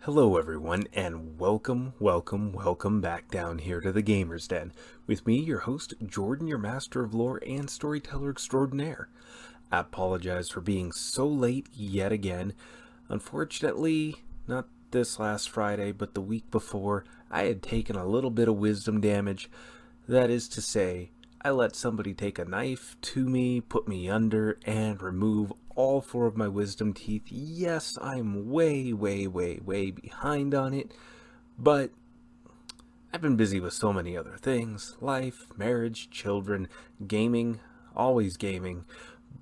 Hello everyone, and welcome back down here to the Gamer's Den. With me, your host, Jordan, your master of lore and storyteller extraordinaire. I apologize for being so late yet again. Unfortunately, not this last Friday, but the week before, I had taken a little bit of wisdom damage. That is to say, I let somebody take a knife to me, put me under, and remove all four of my wisdom teeth. Yes, I'm way behind on it, but I've been busy with so many other things. Life, marriage, children, gaming, always gaming.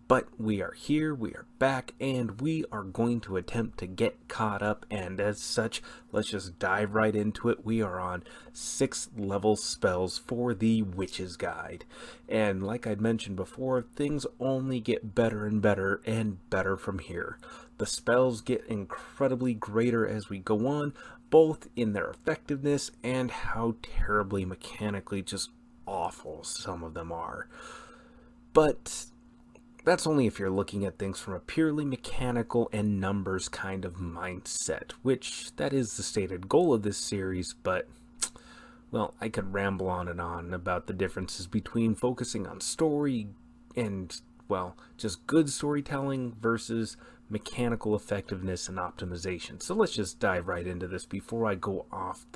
But we are here, we are back, and we are going to attempt to get caught up, and as such, let's just dive right into it. We are on 6th level spells for the Witch's Guide. And like I'd mentioned before, things only get better and better from here. The spells get incredibly greater as we go on, both in their effectiveness and how terribly mechanically just awful some of them are. But that's only if you're looking at things from a purely mechanical and numbers kind of mindset, which that is the stated goal of this series, but, well, I could ramble on and on about the differences between focusing on story and, well, just good storytelling versus mechanical effectiveness and optimization. So let's just dive right into this before I go off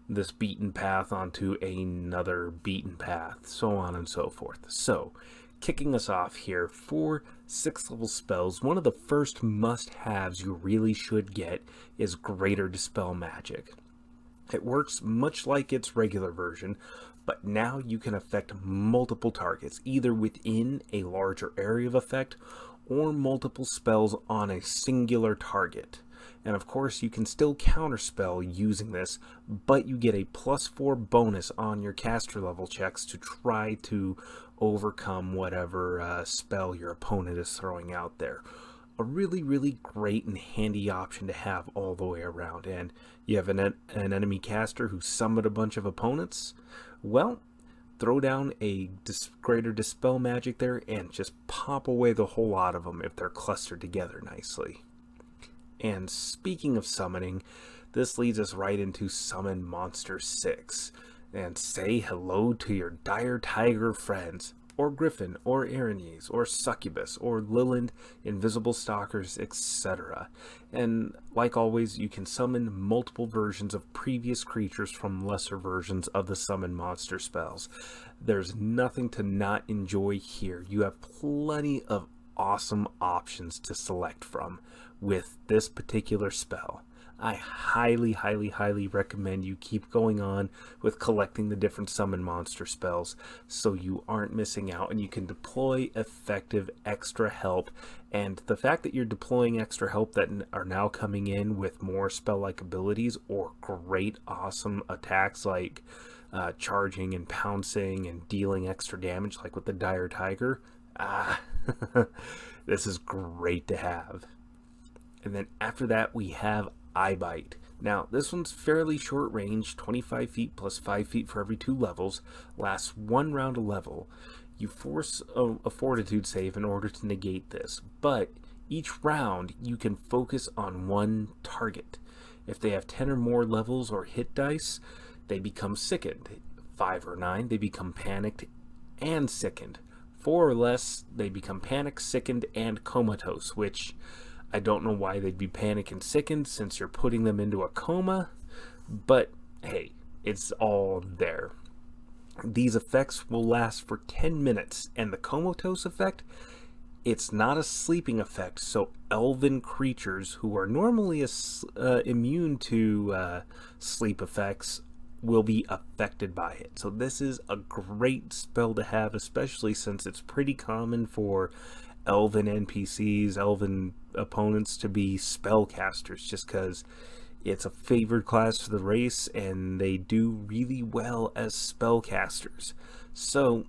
this beaten path onto another beaten path, so on and so forth. So, kicking us off here for 6th level spells, one of the first must-haves you really should get is Greater Dispel Magic. It works much like its regular version, but now you can affect multiple targets, either within a larger area of effect or multiple spells on a singular target. And of course, you can still counterspell using this, but you get a +4 bonus on your caster level checks to try to overcome whatever spell your opponent is throwing out there. A really great and handy option to have all the way around. And you have an enemy caster who summoned a bunch of opponents. Well, throw down a Greater Dispel Magic there and just pop away the whole lot of them if they're clustered together nicely. And speaking of summoning, this leads us right into Summon Monster 6. And say hello to your dire tiger friends, or griffin, or Erinyes, or succubus, or Lilland, invisible stalkers, etc. And like always, you can summon multiple versions of previous creatures from lesser versions of the summon monster spells. There's nothing to not enjoy here. You have plenty of awesome options to select from with this particular spell. I highly recommend you keep going on with collecting the different summon monster spells so you aren't missing out and you can deploy effective extra help. And the fact that you're deploying extra help that are now coming in with more spell-like abilities or great awesome attacks like charging and pouncing and dealing extra damage like with the Dire Tiger, this is great to have. And then after that we have Eye Bite. Now, this one's fairly short range, 25 feet plus 5 feet for every 2 levels, lasts 1 round a level. You force a fortitude save in order to negate this, but each round you can focus on one target. If they have 10 or more levels or hit dice, they become sickened. 5 or 9, they become panicked and sickened. 4 or less, they become panicked, sickened, and comatose, which I don't know why they'd be panicked and sickened since you're putting them into a coma, but hey, it's all there. These effects will last for 10 minutes, and the comatose effect, it's not a sleeping effect, so elven creatures who are normally immune to sleep effects will be affected by it. So this is a great spell to have, especially since it's pretty common for elven NPCs, elven opponents to be spellcasters, just because it's a favored class for the race and they do really well as spellcasters. So,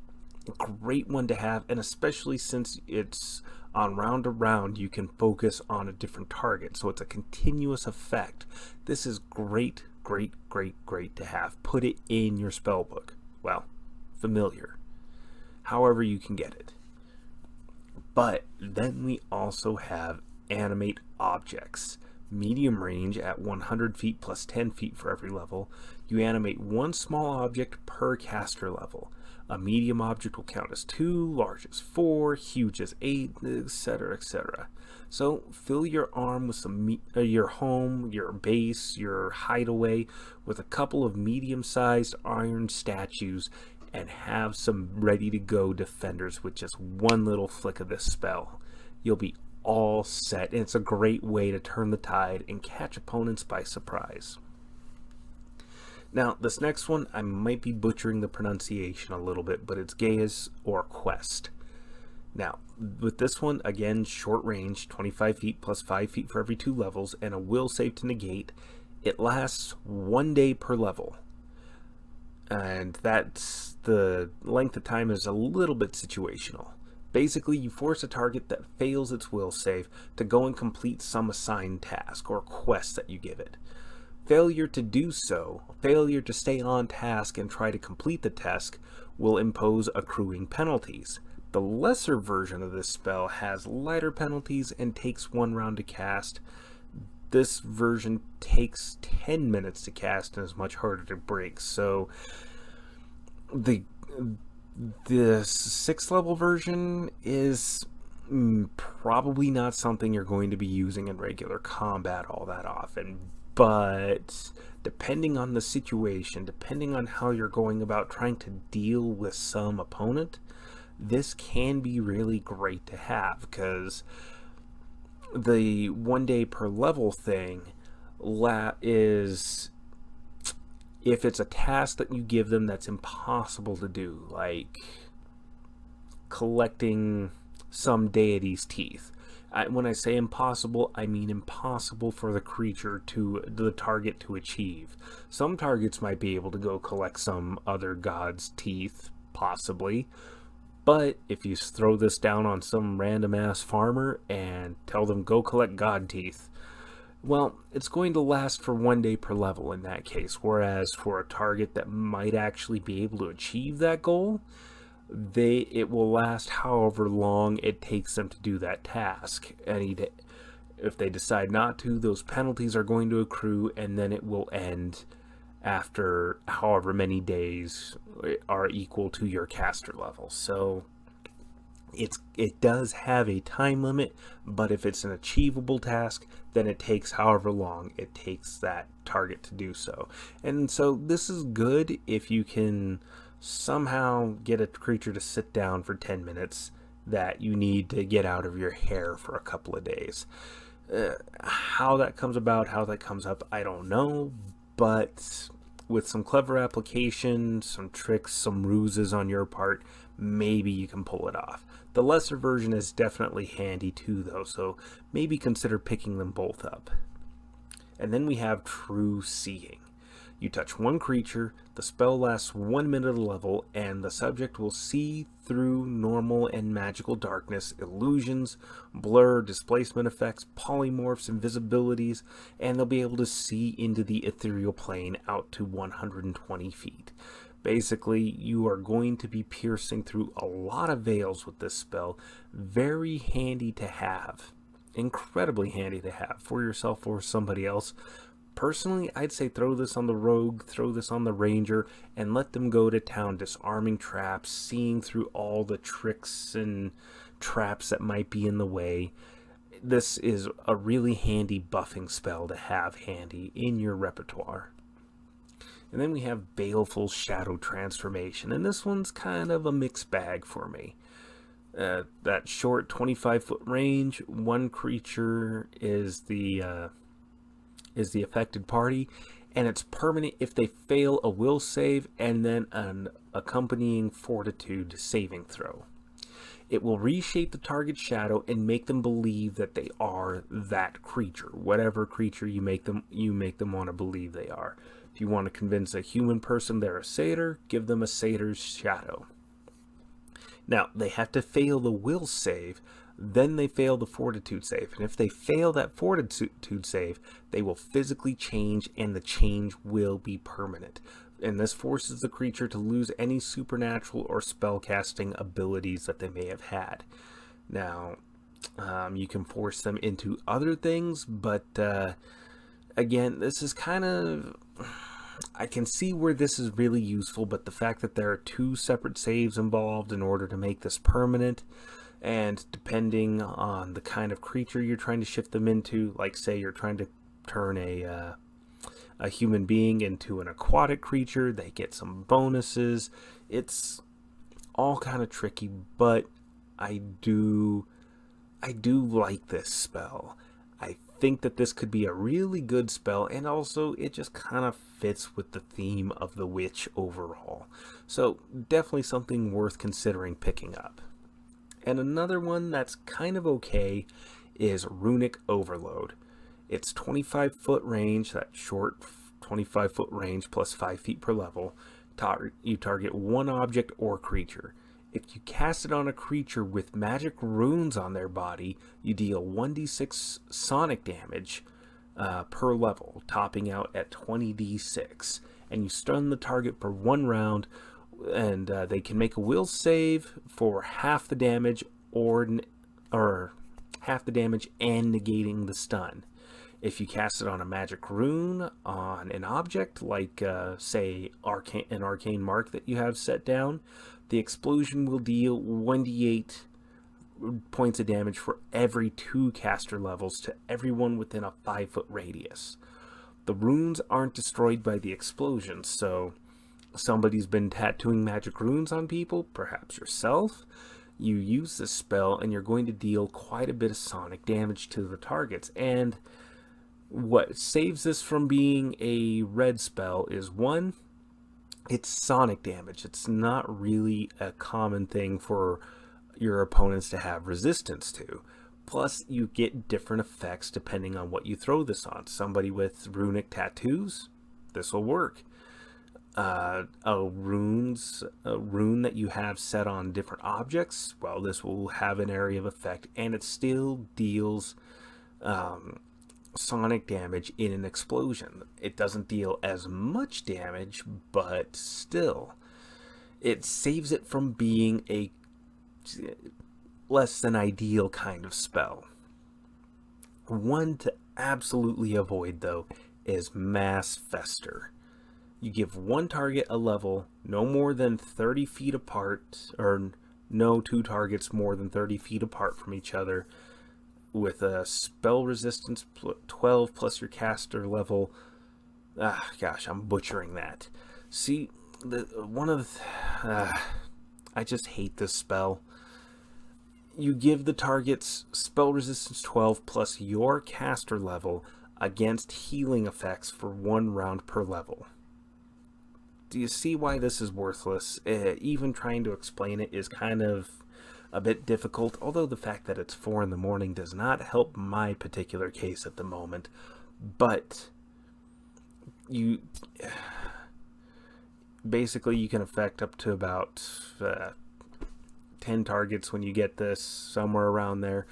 a great one to have, and especially since it's on round to round, you can focus on a different target, so it's a continuous effect. This is great to have. Put it in your spellbook. Well, familiar. However you can get it. But then we also have Animate Objects. Medium range at 100 feet plus 10 feet for every level. You animate one small object per caster level. A medium object will count as 2, large as 4, huge as 8, etc., etc. So fill your arm with your home, your base, your hideaway with a couple of medium-sized iron statues and have some ready-to-go defenders with just one little flick of this spell. You'll be all set, and it's a great way to turn the tide and catch opponents by surprise. Now, this next one, I might be butchering the pronunciation a little bit, but it's Gaius or Quest. Now, with this one, again, short range, 25 feet plus 5 feet for every 2 levels, and a will save to negate. It lasts 1 day per level. And that's the length of time is a little bit situational. Basically, you force a target that fails its will save to go and complete some assigned task or quest that you give it. Failure to do so, failure to stay on task and try to complete the task, will impose accruing penalties. The lesser version of this spell has lighter penalties and takes 1 round to cast. This version takes 10 minutes to cast and is much harder to break. So the 6th level version is probably not something you're going to be using in regular combat all that often. But depending on the situation, depending on how you're going about trying to deal with some opponent, this can be really great to have, because the 1 day per level thing is if it's a task that you give them that's impossible to do, like collecting some deity's teeth. When I say impossible, I mean impossible for the target to achieve. Some targets might be able to go collect some other god's teeth, possibly. But if you throw this down on some random ass farmer and tell them go collect god teeth, well, it's going to last for 1 day per level in that case. Whereas for a target that might actually be able to achieve that goal, it will last however long it takes them to do that task any day. If they decide not to, those penalties are going to accrue, and then it will end after however many days are equal to your caster level. So it does have a time limit, but if it's an achievable task, then it takes however long it takes that target to do so. And so this is good if you can somehow get a creature to sit down for 10 minutes that you need to get out of your hair for a couple of days. How that comes about, how that comes up, I don't know, but with some clever application, some tricks, some ruses on your part, maybe you can pull it off. The lesser version is definitely handy too, though, so maybe consider picking them both up. And then we have True Seeing. You touch one creature, the spell lasts 1 minute a level, and the subject will see through normal and magical darkness, illusions, blur, displacement effects, polymorphs, invisibilities, and they'll be able to see into the ethereal plane out to 120 feet. Basically, you are going to be piercing through a lot of veils with this spell. Very handy to have. Incredibly handy to have for yourself or somebody else. Personally, I'd say throw this on the rogue, throw this on the ranger, and let them go to town disarming traps, seeing through all the tricks and traps that might be in the way. This is a really handy buffing spell to have handy in your repertoire. And then we have Baleful Shadow Transformation, and this one's kind of a mixed bag for me. That short 25-foot range, one creature is the affected party, and it's permanent if they fail a will save and then an accompanying fortitude saving throw. It will reshape the target's shadow and make them believe that they are that creature, whatever creature you make them want to believe they are. If you want to convince a human person they're a satyr, give them a satyr's shadow. Now, they have to fail the will save, then they fail the fortitude save. And if they fail that fortitude save, they will physically change, and the change will be permanent. And this forces the creature to lose any supernatural or spellcasting abilities that they may have had. Now, You can force them into other things, but again, this is kind of... I can see where this is really useful, but the fact that there are 2 separate saves involved in order to make this permanent, and depending on the kind of creature you're trying to shift them into, like say you're trying to turn a human being into an aquatic creature, they get some bonuses. It's all kind of tricky, but I do like this spell. I think that this could be a really good spell, and also it just kind of fits with the theme of the witch overall. So definitely something worth considering picking up. And another one that's kind of okay is Runeic Overload. It's 25-foot range, that short 25-foot range plus 5 feet per level. You target 1 object or creature. If you cast it on a creature with magic runes on their body, you deal 1d6 sonic damage per level, topping out at 20d6. And you stun the target for 1 round, and they can make a will save for half the damage or half the damage and negating the stun. If you cast it on a magic rune on an object, like say an arcane mark that you have set down, the explosion will deal 1d8 points of damage for every 2 caster levels to everyone within a 5-foot radius. The runes aren't destroyed by the explosion, so somebody's been tattooing magic runes on people, perhaps yourself. You use this spell and you're going to deal quite a bit of sonic damage to the targets. And what saves this from being a red spell is, 1, it's sonic damage. It's not really a common thing for your opponents to have resistance to. Plus, you get different effects depending on what you throw this on. Somebody with runic tattoos, this will work. A rune that you have set on different objects, well, this will have an area of effect, and it still deals sonic damage in an explosion. It doesn't deal as much damage, but still, it saves it from being a less than ideal kind of spell. One to absolutely avoid, though, is Mass Fester. You give 1 target a level no more than 30 feet apart, or no 2 targets more than 30 feet apart from each other, with a spell resistance 12 plus your caster level. I'm butchering that. See, I just hate this spell. You give the targets spell resistance 12 plus your caster level against healing effects for 1 round per level. Do you see why this is worthless? Even trying to explain it is kind of a bit difficult, although the fact that it's 4 in the morning does not help my particular case at the moment. But you can affect up to about 10 targets when you get this, somewhere around there.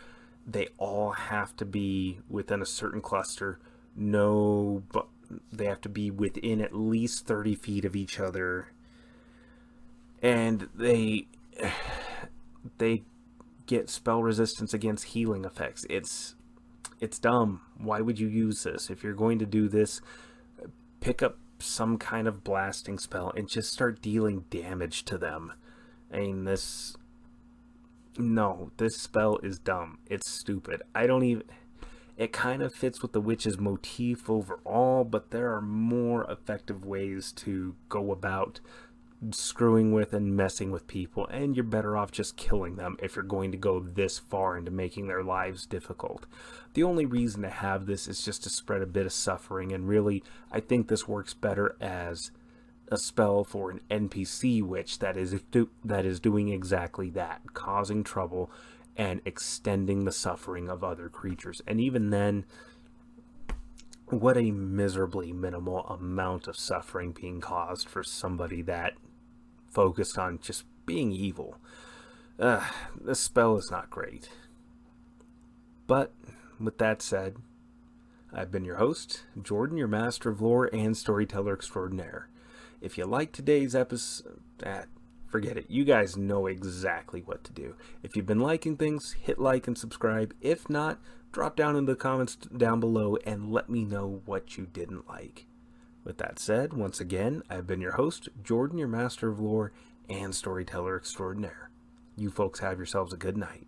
They all have to be within a certain cluster. They have to be within at least 30 feet of each other, and they get spell resistance against healing effects. It's dumb. Why would you use this? If you're going to do this, pick up some kind of blasting spell and just start dealing damage to them. I mean, this spell is dumb. It's stupid. It kind of fits with the witch's motif overall, but there are more effective ways to go about screwing with and messing with people, and you're better off just killing them if you're going to go this far into making their lives difficult. The only reason to have this is just to spread a bit of suffering, and really, I think this works better as a spell for an NPC witch that is doing exactly that, causing trouble and extending the suffering of other creatures. And even then, what a miserably minimal amount of suffering being caused for somebody that focused on just being evil. This spell is not great. But with that said, I've been your host, Jordan, your master of lore and storyteller extraordinaire. If you liked today's episode, forget it. You guys know exactly what to do. If you've been liking things, hit like and subscribe. If not, drop down in the comments down below and let me know what you didn't like. With that said, once again, I've been your host, Jordan, your master of lore and storyteller extraordinaire. You folks have yourselves a good night.